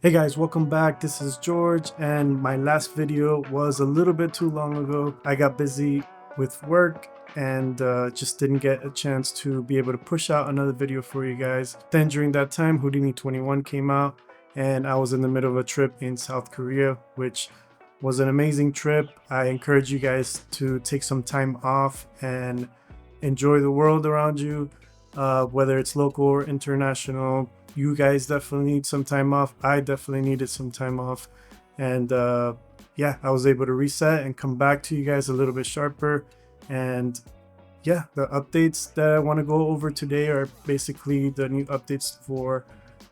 Hey guys, welcome back. This is George, and my last video was a little bit too long ago. I got busy with work and just didn't get a chance to be able to push out another video for you guys. Then during that time, Houdini 21 came out, and I was in the middle of a trip in South Korea, which was an amazing trip. I encourage you guys to take some time off and enjoy the world around you, whether it's local or international. You guys definitely need some time off. I definitely needed some time off. And yeah, I was able to reset and come back to you guys a little bit sharper. And yeah, the updates that I want to go over today are basically the new updates for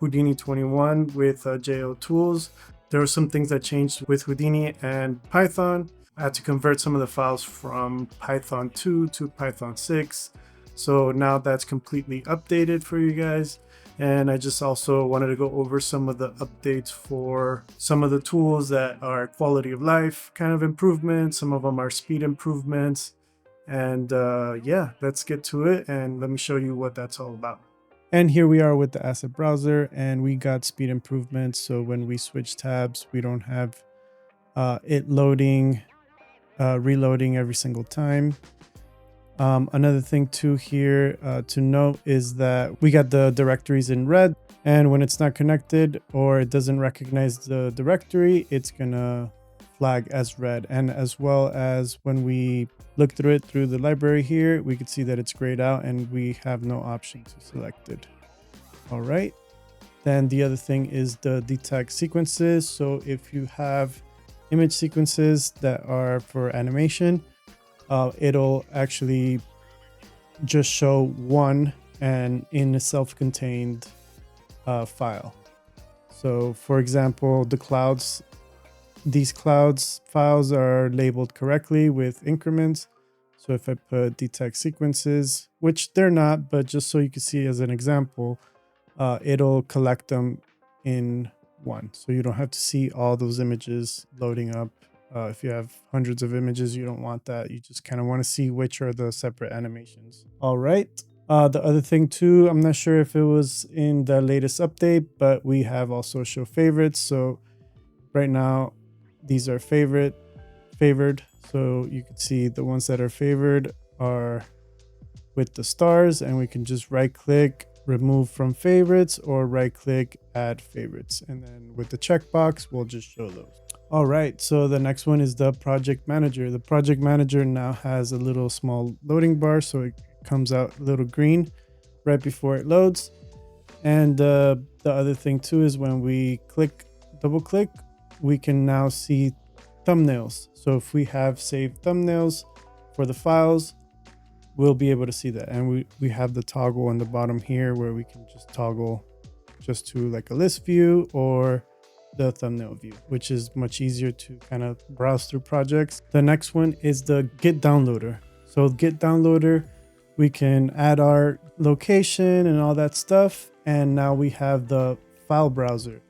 Houdini 21 with JO tools. There were some things that changed with Houdini and Python. I had to convert some of the files from Python 2 to Python 6. So now that's completely updated for you guys. And I just also wanted to go over some of the updates for some of the tools that are quality of life kind of improvements. Some of them are speed improvements. And yeah, let's get to it and let me show you what that's all about. And here we are with the asset browser, and we got speed improvements. So when we switch tabs, we don't have it loading, reloading every single time. Another thing too here to note is that we got the directories in red, and when it's not connected or it doesn't recognize the directory, it's gonna flag as red. And as well as when we look through it through the library here, we can see that it's grayed out and we have no option to select it. All right. Then the other thing is the detect sequences. So if you have image sequences that are for animation, it'll actually just show one and in a self-contained file. So for example, these clouds files are labeled correctly with increments. So if I put detect sequences, which they're not, but just so you can see as an example, it'll collect them in one. So you don't have to see all those images loading up. If you have hundreds of images, you don't want that. You just kind of want to see which are the separate animations. All right. The other thing too, I'm not sure if it was in the latest update, but we have also show favorites. So right now, these are favored. So you can see the ones that are favored are with the stars, and we can just right click, remove from favorites, or right click, add favorites. And then with the checkbox, we'll just show those. All right, so the next one is the project manager. The project manager now has a little small loading bar, so it comes out a little green right before it loads. And the other thing too is when we double click, we can now see thumbnails. So if we have saved thumbnails for the files, we'll be able to see that. And we have the toggle on the bottom here where we can just toggle just to like a list view or the thumbnail view, which is much easier to kind of browse through projects. The next one is the Git downloader. So Git downloader, we can add our location and all that stuff. And now we have the file browser,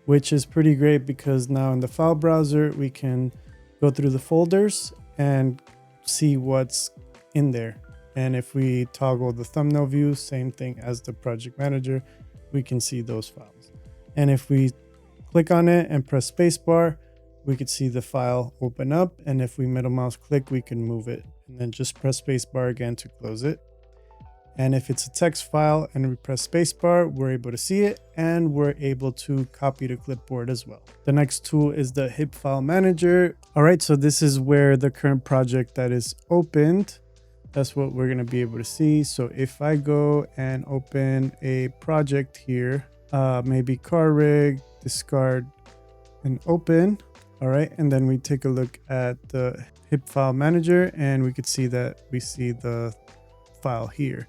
which is pretty great because now in the file browser, we can go through the folders and see what's in there. And if we toggle the thumbnail view, same thing as the project manager, we can see those files. And if we click on it and press spacebar, we could see the file open up. And if we middle mouse click, we can move it and then just press spacebar again to close it. And if it's a text file and we press spacebar, we're able to see it and we're able to copy to clipboard as well. The next tool is the HIP file manager. All right, so this is where the current project that is opened, that's what we're going to be able to see. So if I go and open a project here, maybe car rig, discard and open. All right, and then we take a look at the HIP file manager and we could see that we see the file here.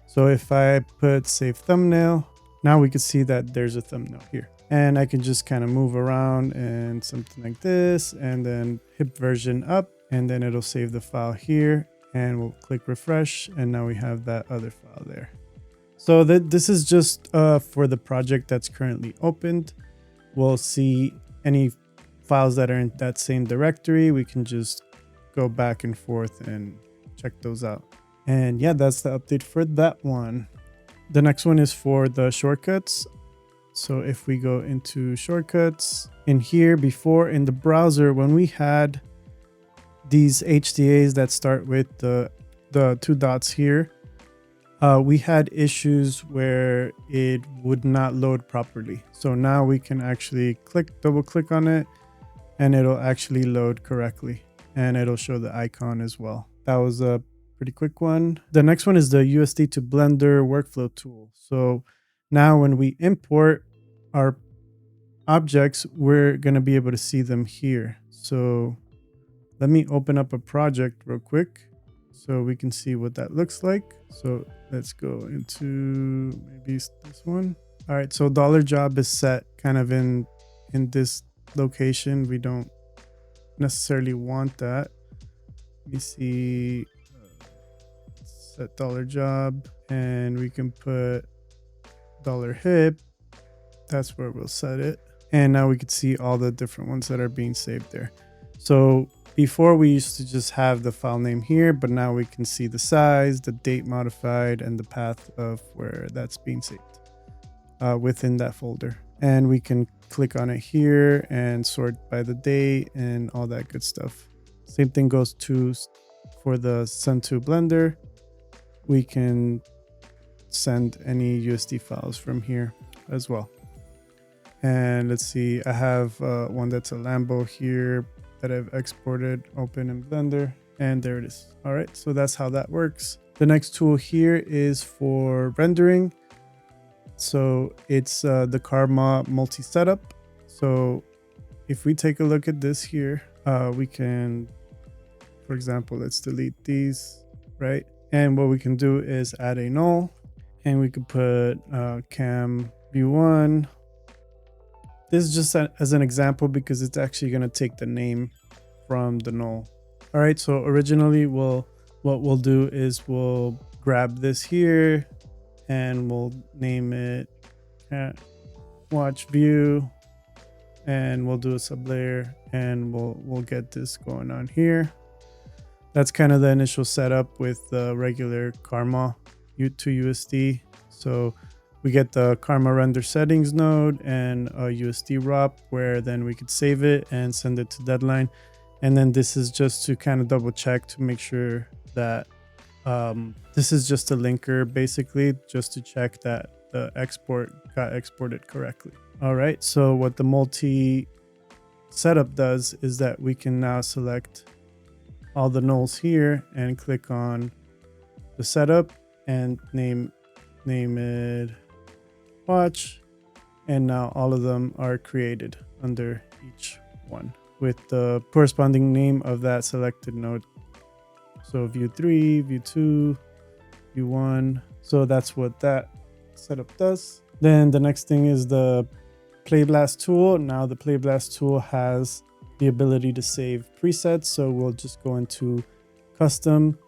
So if I put save thumbnail, now we can see that there's a thumbnail here. And I can just kind of move around and something like this, and then HIP version up, and then it'll save the file here, and we'll click refresh, and now we have that other file there. So this is just for the project that's currently opened. We'll see any files that are in that same directory. We can just go back and forth and check those out. And yeah, that's the update for that one. The next one is for the shortcuts. So if we go into shortcuts in here, before in the browser, when we had these HDAs that start with the two dots here, we had issues where it would not load properly. So now we can actually double click on it, and it'll actually load correctly, and it'll show the icon as well. That was a pretty quick one. The next one is the USD to Blender workflow tool. So now when we import our objects, we're going to be able to see them here. So let me open up a project real quick so we can see what that looks like. So let's go into maybe this one. All right, so $job is set kind of in this location. We don't necessarily want that. Let me see, set $job, and we can put $hip. That's where we'll set it. And now we can see all the different ones that are being saved there. So before we used to just have the file name here, but now we can see the size, the date modified, and the path of where that's being saved within that folder. And we can click on it here and sort by the date and all that good stuff. Same thing goes for the send to Blender. We can send any USD files from here as well. And let's see, I have one that's a Lambo here that I've exported, open in Blender, and there it is. All right, so that's how that works. The next tool here is for rendering. So it's the Karma multi-setup. So if we take a look at this here, we can, for example, let's delete these, right? And what we can do is add a null, and we could put cam view 1. This is just as an example because it's actually going to take the name from the null. All right, so originally what we'll do is we'll grab this here and we'll name it watch view, and we'll do a sublayer, and we'll get this going on here. That's kind of the initial setup with the regular Karma to USD. So we get the Karma render settings node and a USD ROP, where then we could save it and send it to deadline. And then this is just to kind of double check to make sure that this is just a linker, basically, just to check that the export got exported correctly. All right, so what the multi setup does is that we can now select all the nulls here and click on the setup and name it watch, and now all of them are created under each one with the corresponding name of that selected node. So view 3, view 2, view 1. So that's what that setup does. Then the next thing is the Playblast tool. Now the Playblast tool has the ability to save presets. So we'll just go into custom,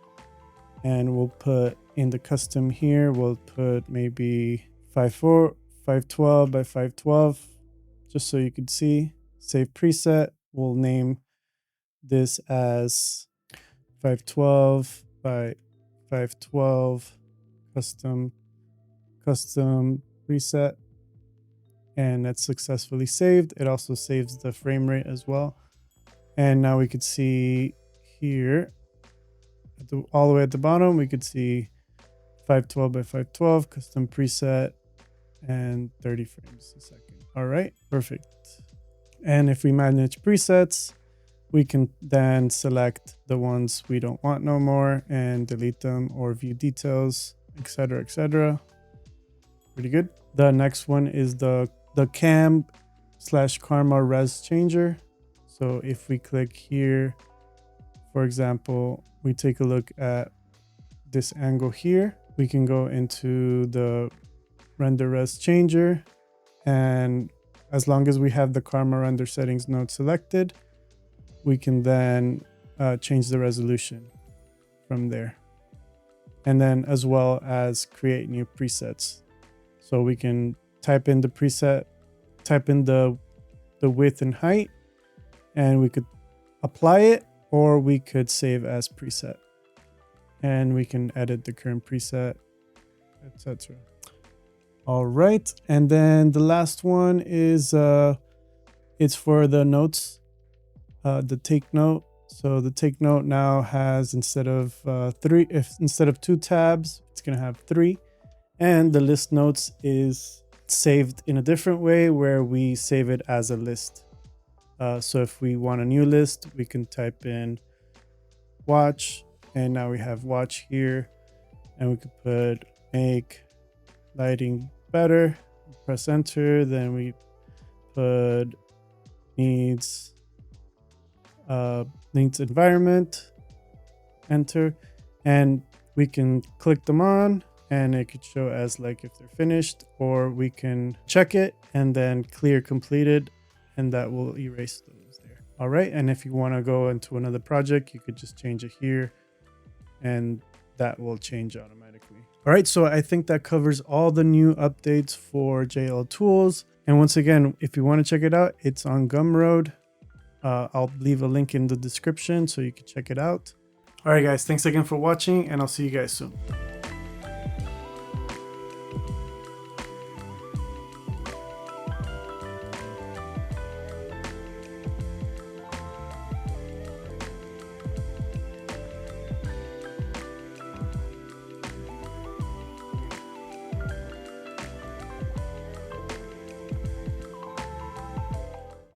and we'll put in the custom here, we'll put maybe 512 by 512, just so you could see. Save preset. We'll name this as 512 by 512 custom preset, and that's successfully saved. It also saves the frame rate as well. And now we could see here all the way at the bottom, we could see 512 by 512 custom preset and 30 frames a second. All right, perfect. And if we manage presets, we can then select the ones we don't want no more and delete them, or view details, etc., etc. Pretty good. The next one is the cam/karma res changer. So if we click here, for example, we take a look at this angle here, we can go into the render res changer, and as long as we have the Karma render settings node selected, we can then change the resolution from there, and then as well as create new presets. So we can type in the preset, type in the width and height, and we could apply it, or we could save as preset, and we can edit the current preset, etc. All right, and then the last one is it's for the notes, the take note. So the take note now has instead of instead of 2 tabs, it's gonna have 3, and the list notes is saved in a different way where we save it as a list. So if we want a new list, we can type in watch, and now we have watch here, and we could put make lighting better, press enter, then we put needs environment, enter, and we can click them on and it could show as like if they're finished, or we can check it and then clear completed, and that will erase those there. All right, and if you want to go into another project, you could just change it here and that will change automatically. All right, so I think that covers all the new updates for JL Tools. And once again, if you want to check it out, it's on Gumroad. I'll leave a link in the description so you can check it out. All right, guys, thanks again for watching, and I'll see you guys soon.